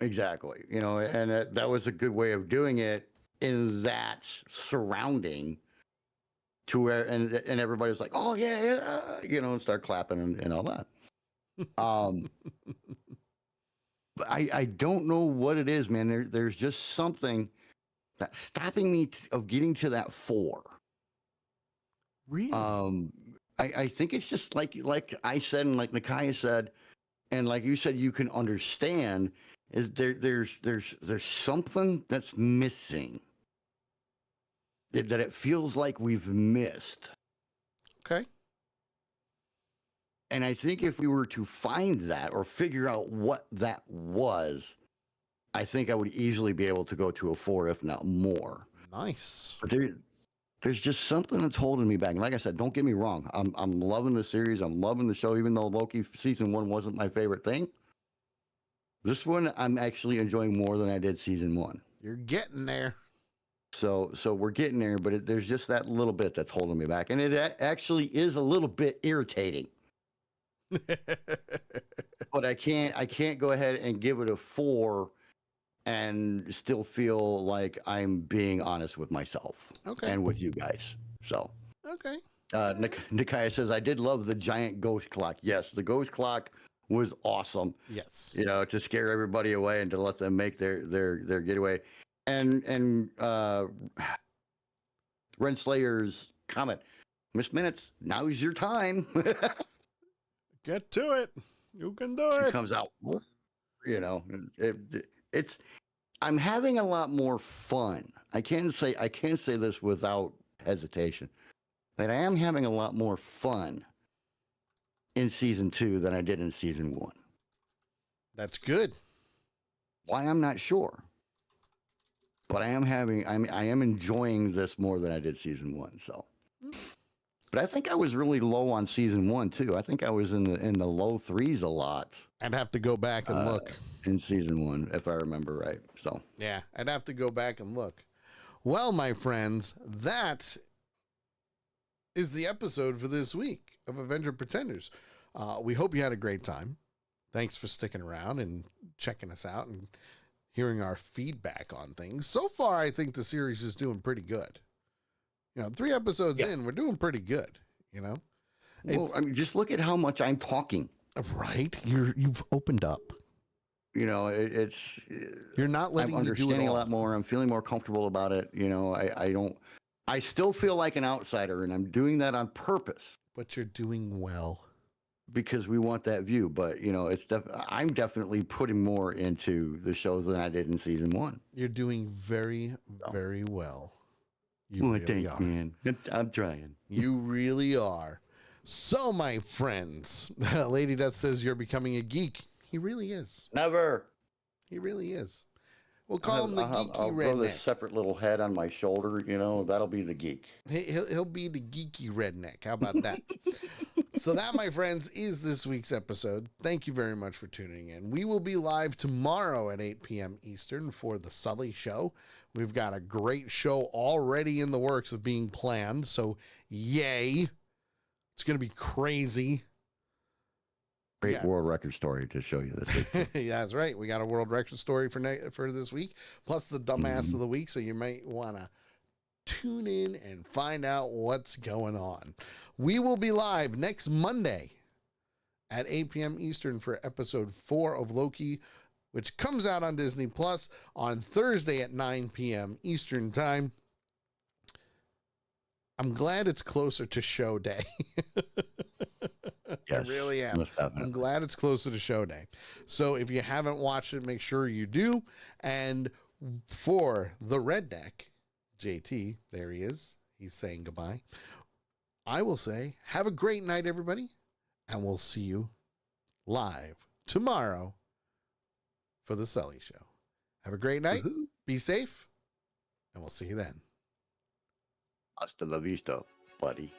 Exactly. And that was a good way of doing it in that surrounding to where, and everybody was like, oh, yeah, and start clapping and all that. But I don't know what it is, man. There's just something that's stopping me of getting to that 4. Really? I think it's just like I said, and like Nakia said, and like you said, you can understand is there's something that's missing that it feels like we've missed. Okay. And I think if we were to find that or figure out what that was, I think I would easily be able to go to a 4, if not more. Nice. But there's just something that's holding me back. And like I said, don't get me wrong. I'm loving the series. I'm loving the show, even though Loki season 1 wasn't my favorite thing. This one I'm actually enjoying more than I did season 1. You're getting there. So we're getting there, but there's just that little bit that's holding me back. And it actually is a little bit irritating. But I can't go ahead and give it a 4 and still feel like I'm being honest with myself. Okay. And with you guys. So Okay. Nikaya says, I did love the giant ghost clock. Yes, the ghost clock was awesome. Yes. To scare everybody away and to let them make their getaway. And Renslayer's comment, Miss Minutes, now's your time. Get to it. You can do She it. comes out, it's I'm having a lot more fun. I can say this without hesitation, that I am having a lot more fun in season 2 than I did in season 1. That's good. Why, I'm not sure. But I am enjoying this more than I did season 1. So, but I think I was really low on season 1 too. I think I was in the low 3s a lot. I'd have to go back and look in season 1, if I remember right. So yeah, I'd have to go back and look. Well, my friends, that is the episode for this week of Avenger Pretenders. We hope you had a great time. Thanks for sticking around and checking us out and hearing our feedback on things. So far, I think the series is doing pretty good. 3 episodes in, we're doing pretty good, Well, I mean, just look at how much I'm talking. Right? You've opened up. It's you're not letting I'm me do it understanding all. a lot more. I'm feeling more comfortable about it. I still feel like an outsider, and I'm doing that on purpose. But you're doing well. Because we want that view, but I'm definitely putting more into the shows than I did in season 1. You're doing very, very well. You really are. Man. I'm trying. You really are. So, my friends, Lady Death says you're becoming a geek. He really is. Never. He really is. We'll call him the geeky I'll redneck. grow this separate little head on my shoulder. That'll be the geek. He'll be the geeky redneck. How about that? So that, my friends, is this week's episode. Thank you very much for tuning in. We will be live tomorrow at 8 p.m. Eastern for the Sully Show. We've got a great show already in the works of being planned. So yay. It's going to be crazy. Great world record story to show you this week. Yeah, that's right. We got a world record story for this week, plus the dumbass of the week. So you might want to tune in and find out what's going on. We will be live next Monday at 8 p.m. Eastern for episode 4 of Loki, which comes out on Disney Plus on Thursday at 9 p.m. Eastern time. I'm glad it's closer to show day. Yes, I really am. I'm glad it's closer to show day. So if you haven't watched it, make sure you do. And for the redneck, JT, there he is. He's saying goodbye. I will say, have a great night, everybody. And we'll see you live tomorrow for the Sully Show. Have a great night. Woohoo. Be safe. And we'll see you then. Hasta la vista, buddy.